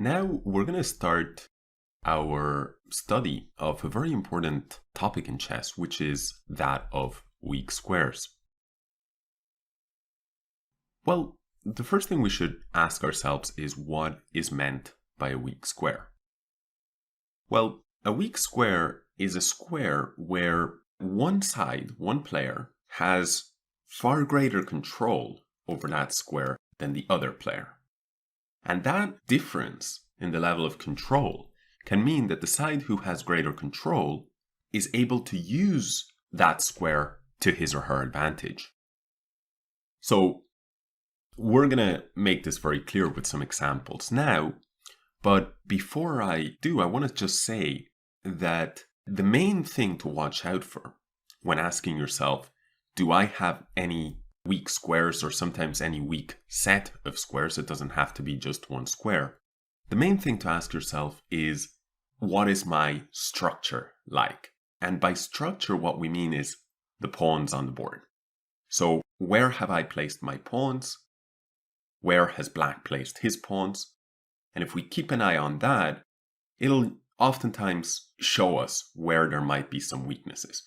Now we're going to start our study of a very important topic in chess, which is that of weak squares. Well, the first thing we should ask ourselves is what is meant by a weak square? Well, a weak square is a square where one side, one player, has far greater control over that square than the other player. And that difference in the level of control can mean that the side who has greater control is able to use that square to his or her advantage. So we're going to make this very clear with some examples now. But before I do, I want to just say that the main thing to watch out for when asking yourself, do I have any weak squares or sometimes any weak set of squares? It doesn't have to be just one square. The main thing to ask yourself is, what is my structure like? And by structure, what we mean is the pawns on the board. So where have I placed my pawns? Where has black placed his pawns? And if we keep an eye on that, it'll oftentimes show us where there might be some weaknesses.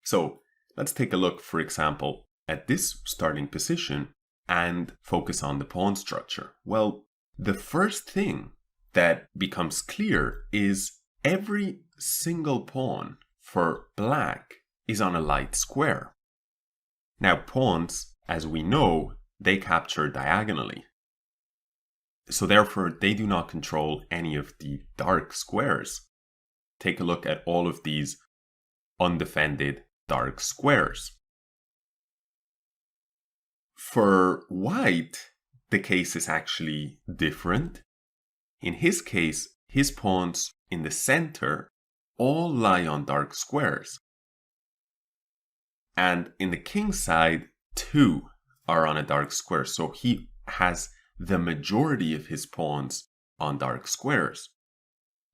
So let's take a look, for example, at this starting position and focus on the pawn structure. Well, the first thing that becomes clear is every single pawn for black is on a light square. Now, pawns, as we know, they capture diagonally. So therefore, they do not control any of the dark squares. Take a look at all of these undefended dark squares. For white, the case is actually different. In his case, his pawns in the center all lie on dark squares. And in the king's side, 2 are on a dark square. So he has the majority of his pawns on dark squares.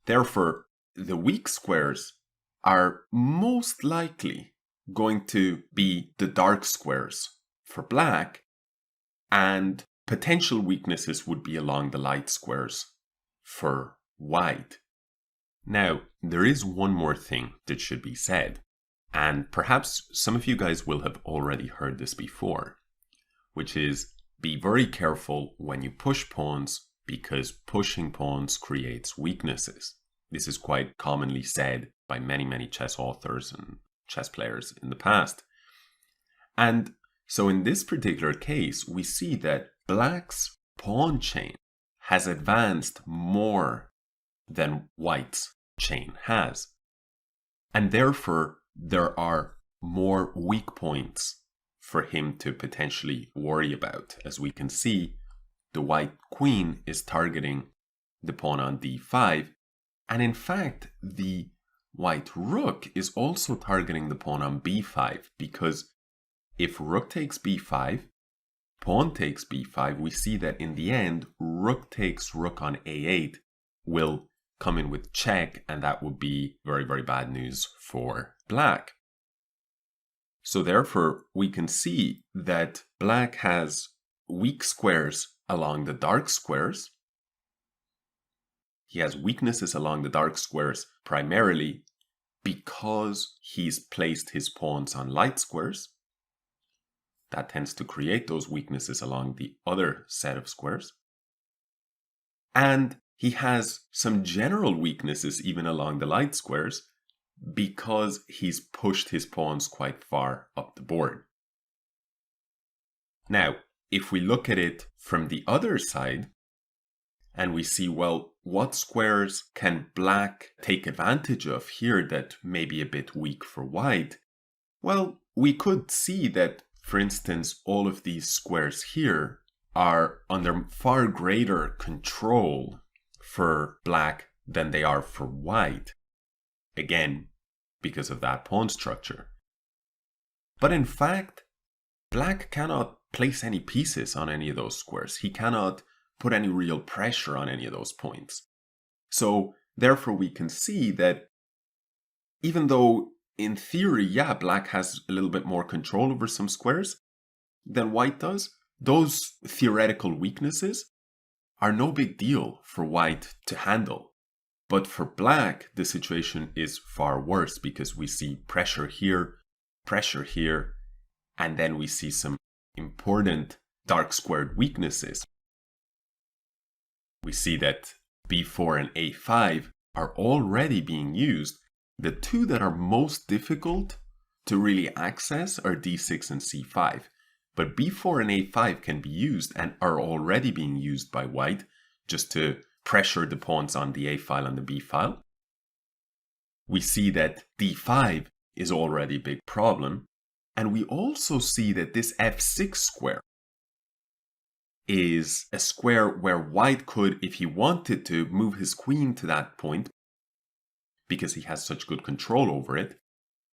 Therefore, the weak squares are most likely going to be the dark squares for black, and potential weaknesses would be along the light squares for white. Now, there is one more thing that should be said, and perhaps some of you guys will have already heard this before, which is be very careful when you push pawns, because pushing pawns creates weaknesses. This is quite commonly said by many chess authors and chess players in the past. And so in this particular case, we see that black's pawn chain has advanced more than white's chain has. And therefore, there are more weak points for him to potentially worry about. As we can see, the white queen is targeting the pawn on d5. And in fact, the white rook is also targeting the pawn on b5, because if rook takes b5, pawn takes b5, we see that in the end, rook takes rook on a8 will come in with check, and that would be very bad news for black. So therefore, we can see that black has weak squares along the dark squares. He has weaknesses along the dark squares primarily because he's placed his pawns on light squares. That tends to create those weaknesses along the other set of squares. And he has some general weaknesses even along the light squares because he's pushed his pawns quite far up the board. Now, if we look at it from the other side, and we see, well, what squares can black take advantage of here that may be a bit weak for white? Well, we could see that, for instance, all of these squares here are under far greater control for black than they are for white. Again, because of that pawn structure. But in fact, black cannot place any pieces on any of those squares. He cannot put any real pressure on any of those points. So therefore we can see that even though in theory, yeah, black has a little bit more control over some squares than white does, those theoretical weaknesses are no big deal for white to handle. But for black, the situation is far worse because we see pressure here, and then we see some important dark squared weaknesses. We see that b4 and a5 are already being used. The two that are most difficult to really access are d6 and c5. But b4 and a5 can be used and are already being used by white just to pressure the pawns on the a file and the b file. We see that d5 is already a big problem. And we also see that this f6 square is a square where white could, if he wanted to, move his queen to that point because he has such good control over it.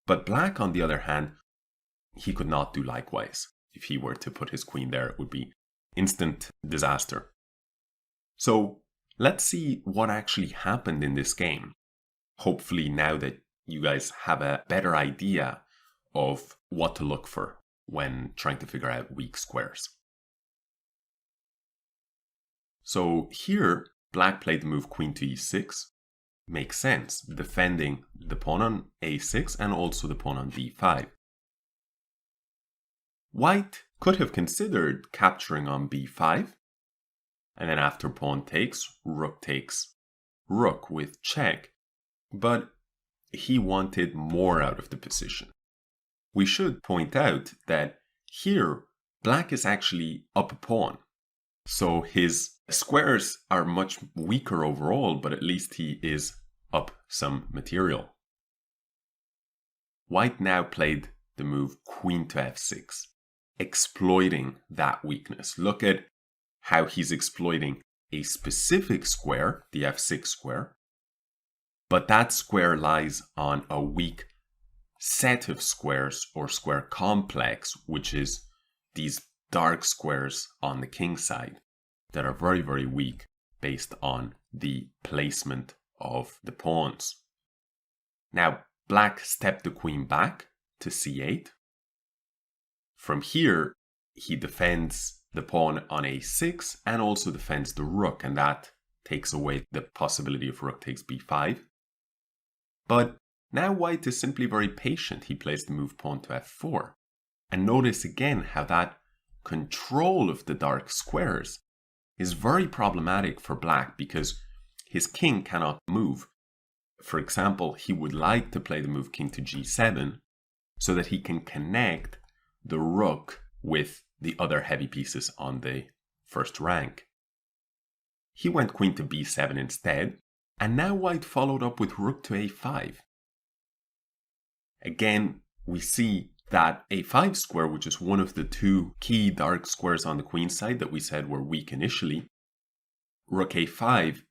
But black, on the other hand, he could not do likewise. If he were to put his queen there, it would be instant disaster. So let's see what actually happened in this game. Hopefully now that you guys have a better idea of what to look for when trying to figure out weak squares. So here, black played the move queen to e6. Makes sense, defending the pawn on a6 and also the pawn on d5. White could have considered capturing on b5, and then after pawn takes rook with check, but he wanted more out of the position. We should point out that here, black is actually up a pawn. So his squares are much weaker overall, but at least he is up some material. White now played the move queen to f6, exploiting that weakness. Look at how he's exploiting a specific square, the f6 square, but that square lies on a weak set of squares or square complex, which is these dark squares on the king side that are very, very weak based on the placement of the pawns. Now, black stepped the queen back to c8. From here, he defends the pawn on a6 and also defends the rook, and that takes away the possibility of rook takes b5. But now white is simply very patient. He plays the move pawn to f4. And notice again how that control of the dark squares is very problematic for black because his king cannot move. For example, he would like to play the move king to g7 so that he can connect the rook with the other heavy pieces on the first rank. He went queen to b7 instead, and now white followed up with rook to a5. Again, we see that a5 square, which is one of the two key dark squares on the queen side that we said were weak initially, rook a5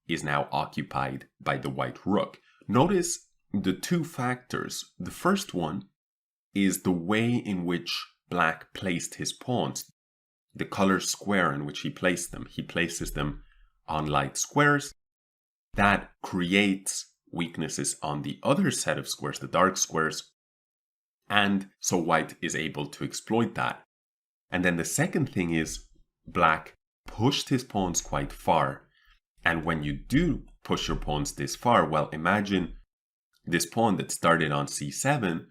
is now occupied by the white rook. Notice the two factors. The first one is the way in which black placed his pawns, the color square in which he placed them. He places them on light squares. That creates weaknesses on the other set of squares, the dark squares, and so white is able to exploit that. And then the second thing is black pushed his pawns quite far. And when you do push your pawns this far, well, imagine this pawn that started on c7.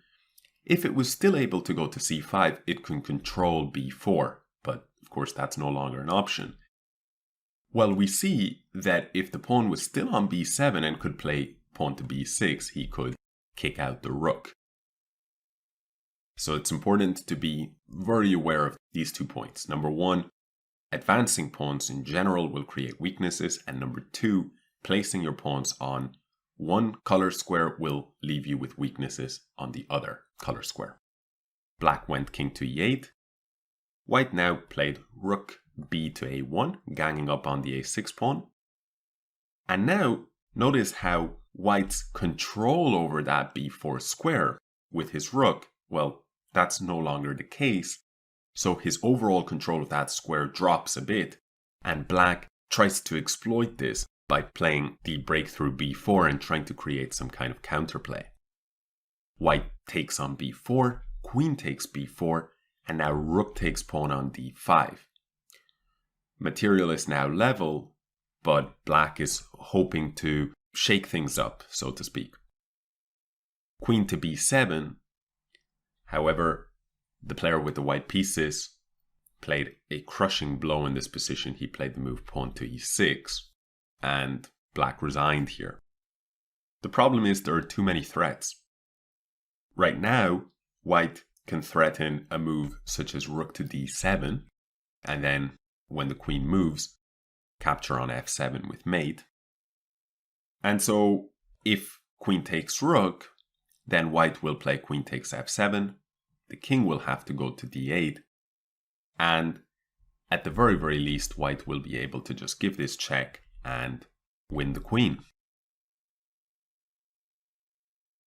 If it was still able to go to c5, it can control b4. But of course, that's no longer an option. Well, we see that if the pawn was still on b7 and could play pawn to b6, he could kick out the rook. So it's important to be very aware of these 2 points. Number one, advancing pawns in general will create weaknesses. And number two, placing your pawns on one color square will leave you with weaknesses on the other color square. Black went king to e8. White now played rook b to a1, ganging up on the a6 pawn. And now notice how white's control over that b4 square with his rook, well, that's no longer the case. So his overall control of that square drops a bit, and black tries to exploit this by playing the breakthrough b4 and trying to create some kind of counterplay. White takes on b4, queen takes b4, and now rook takes pawn on d5. Material is now level, but black is hoping to shake things up, so to speak. Queen to b7. However, the player with the white pieces played a crushing blow in this position. He played the move pawn to e6, and black resigned here. The problem is there are too many threats. Right now, white can threaten a move such as rook to d7, and then when the queen moves, capture on f7 with mate. And so if queen takes rook, then white will play queen takes f7, the king will have to go to d8, and at the very, very least, white will be able to just give this check and win the queen.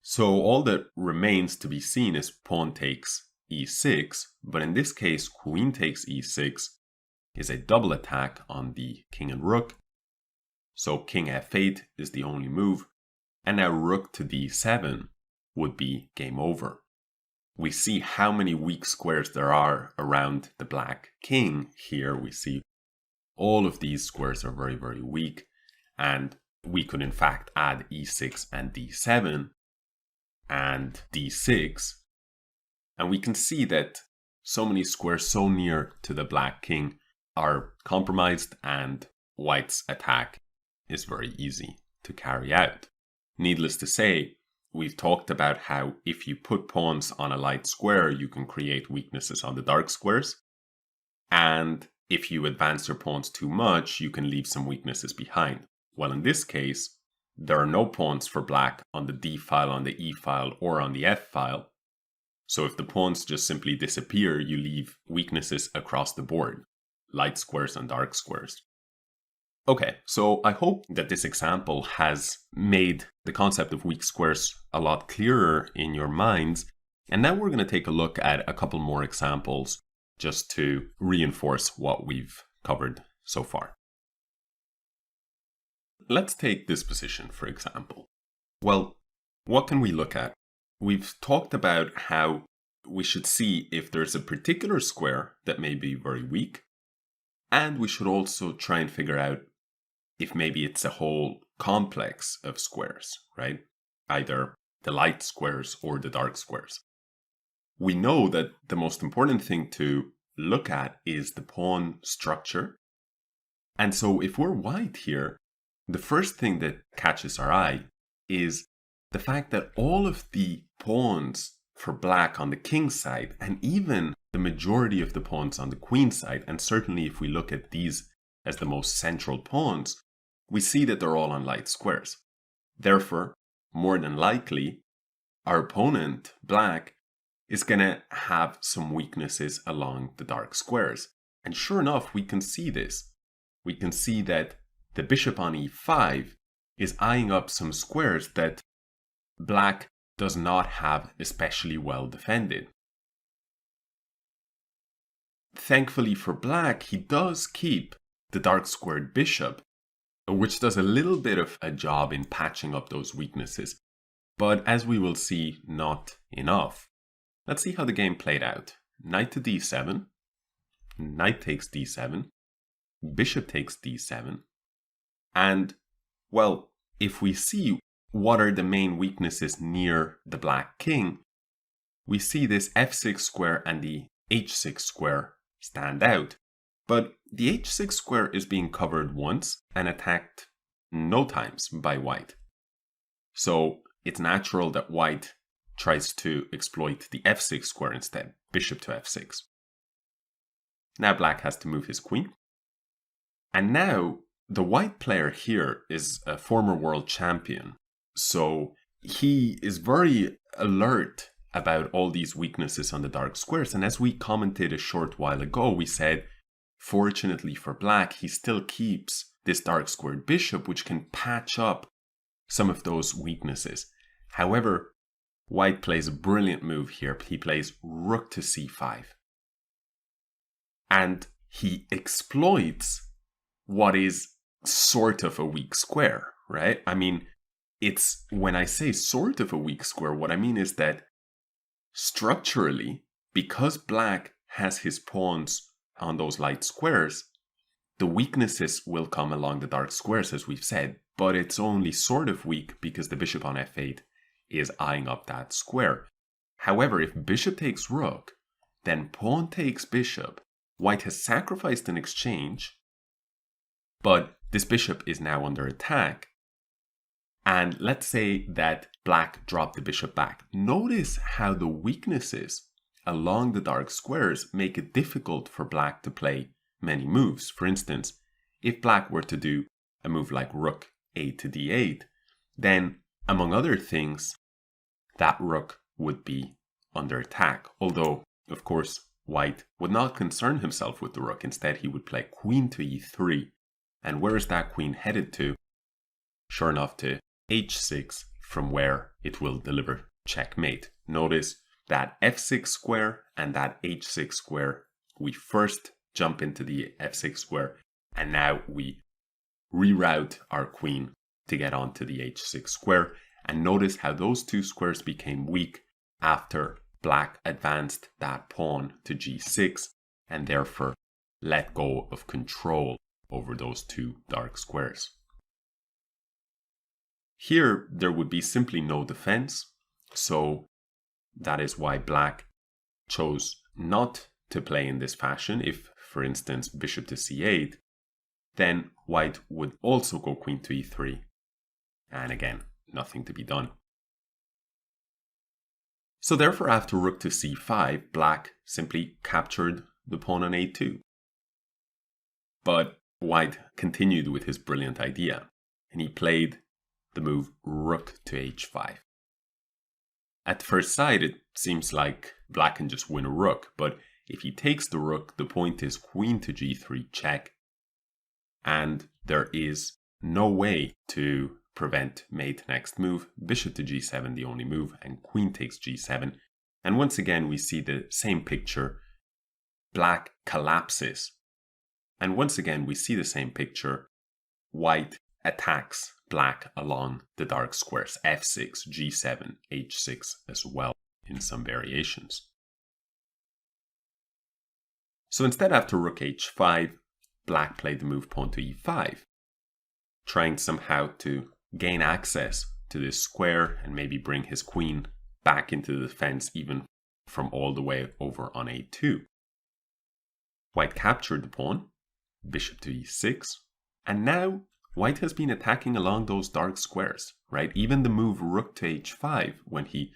So all that remains to be seen is pawn takes e6, but in this case, queen takes e6 is a double attack on the king and rook. So king f8 is the only move, and now rook to d7 would be game over. We see how many weak squares there are around the black king here. We see all of these squares are very, very weak, and we could in fact add e6 and d7 and d6, and we can see that so many squares so near to the black king are compromised, and white's attack is very easy to carry out. Needless to say, we've talked about how if you put pawns on a light square, you can create weaknesses on the dark squares. And if you advance your pawns too much, you can leave some weaknesses behind. Well, in this case, there are no pawns for black on the d file, on the e file, or on the f file. So if the pawns just simply disappear, you leave weaknesses across the board, light squares and dark squares. Okay, so I hope that this example has made the concept of weak squares a lot clearer in your minds. And now we're going to take a look at a couple more examples just to reinforce what we've covered so far. Let's take this position, for example. Well, what can we look at? We've talked about how we should see if there's a particular square that may be very weak, and we should also try and figure out if maybe it's a whole complex of squares, right? Either the light squares or the dark squares. We know that the most important thing to look at is the pawn structure. And so if we're white here, the first thing that catches our eye is the fact that all of the pawns for black on the king side, and even the majority of the pawns on the queen side, and certainly if we look at these as the most central pawns, we see that they're all on light squares. Therefore, more than likely, our opponent, black, is going to have some weaknesses along the dark squares. And sure enough, we can see this. We can see that the bishop on e5 is eyeing up some squares that black does not have especially well defended. Thankfully for black, he does keep the dark squared bishop, which does a little bit of a job in patching up those weaknesses, but as we will see, not enough. Let's see how the game played out. Knight to d7, knight takes d7, bishop takes d7, and, well, if we see what are the main weaknesses near the black king, we see this f6 square and the h6 square stand out. But the h6 square is being covered once and attacked no times by white. So it's natural that white tries to exploit the f6 square instead, bishop to f6. Now black has to move his queen. And now the white player here is a former world champion. So he is very alert about all these weaknesses on the dark squares. And as we commented a short while ago, we said, fortunately for black, he still keeps this dark squared bishop, which can patch up some of those weaknesses. However, white plays a brilliant move here. He plays rook to c5. And he exploits what is sort of a weak square, right? I mean, it's when I say sort of a weak square, what I mean is that structurally, because black has his pawns on those light squares, the weaknesses will come along the dark squares, as we've said, but it's only sort of weak because the bishop on f8 is eyeing up that square. However, if bishop takes rook, then pawn takes bishop. White has sacrificed an exchange, but this bishop is now under attack. And let's say that black dropped the bishop back. Notice how the weaknesses along the dark squares make it difficult for black to play many moves. For instance, if black were to do a move like rook a to d8, then among other things, that rook would be under attack. Although, of course, white would not concern himself with the rook. Instead, he would play queen to e3. And where is that queen headed to? Sure enough, to h6, from where it will deliver checkmate. Notice that f6 square and that h6 square, we first jump into the f6 square, and now we reroute our queen to get onto the h6 square. And notice how those two squares became weak after black advanced that pawn to g6 and therefore let go of control over those two dark squares. Here, there would be simply no defense, so that is why black chose not to play in this fashion. If, for instance, bishop to c8, then white would also go queen to e3, and again, nothing to be done. So therefore, after rook to c5, black simply captured the pawn on a2. But white continued with his brilliant idea, and he played the move rook to h5. At first sight, it seems like black can just win a rook, but if he takes the rook, the point is queen to g3 check, and there is no way to prevent mate next move. Bishop to g7 the only move, and queen takes g7. And once again, we see the same picture. Black collapses. And once again, we see the same picture. White attacks black along the dark squares, f6, g7, h6 as well in some variations. So instead, after rook h5, black played the move pawn to e5, trying somehow to gain access to this square and maybe bring his queen back into the defense even from all the way over on a2. White captured the pawn, bishop to e6, and now white has been attacking along those dark squares, right? Even the move rook to h5, when he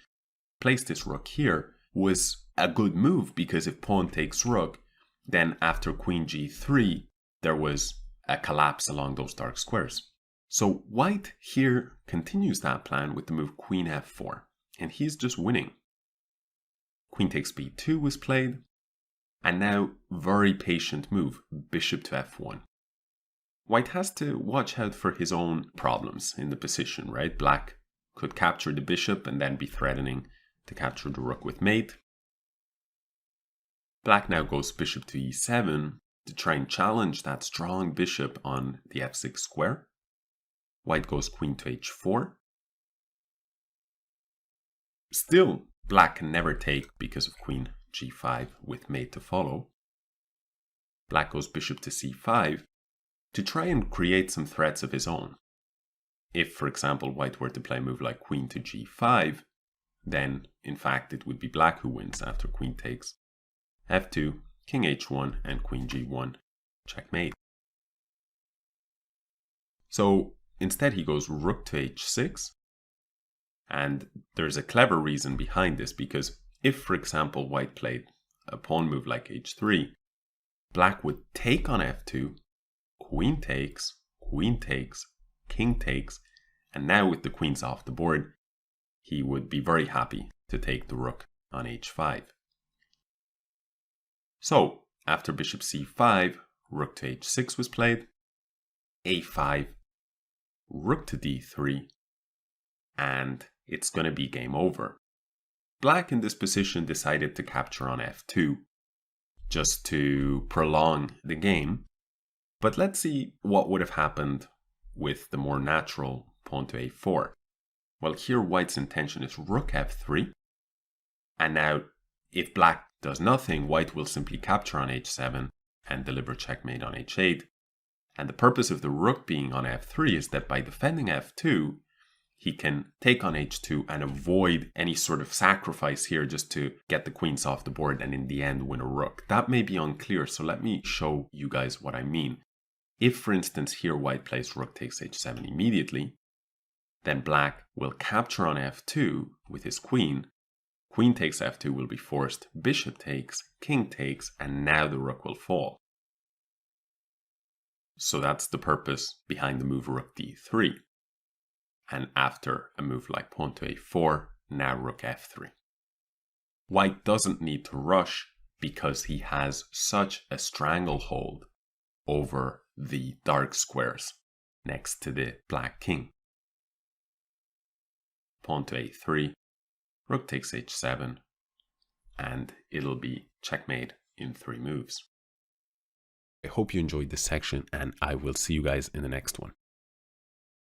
placed his rook here, was a good move because if pawn takes rook, then after queen g3, there was a collapse along those dark squares. So white here continues that plan with the move queen f4, and he's just winning. Queen takes b2 was played, and now very patient move, bishop to f1. White has to watch out for his own problems in the position, right? Black could capture the bishop and then be threatening to capture the rook with mate. Black now goes bishop to e7 to try and challenge that strong bishop on the f6 square. White goes queen to h4. Still, black can never take because of queen g5 with mate to follow. Black goes bishop to c5 to try and create some threats of his own. If, for example, white were to play a move like queen to g5, then, in fact, it would be black who wins after queen takes f2, king h1, and queen g1, checkmate. So, instead he goes rook to h6, and there's a clever reason behind this, because if, for example, white played a pawn move like h3, black would take on f2, queen takes, king takes, and now with the queens off the board, he would be very happy to take the rook on h5. So, after bishop c5, rook to h6 was played, a5, rook to d3, and it's going to be game over. Black in this position decided to capture on f2, just to prolong the game. But let's see what would have happened with the more natural pawn to a4. Well, here white's intention is rook f3, and now if black does nothing, white will simply capture on h7 and deliver checkmate on h8, And the purpose of the rook being on f3 is that by defending f2, he can take on h2 and avoid any sort of sacrifice here just to get the queens off the board and in the end win a rook. That may be unclear, so let me show you guys what I mean. If, for instance, here white plays rook takes h7 immediately, then black will capture on f2 with his queen. Queen takes f2 will be forced, bishop takes, king takes, and now the rook will fall. So that's the purpose behind the move rook d3. And after a move like pawn to a4, now rook f3. White doesn't need to rush because he has such a stranglehold over the dark squares next to the black king. Pawn to a3, rook takes h7, and it'll be checkmate in 3 moves. I hope you enjoyed this section, and I will see you guys in the next one.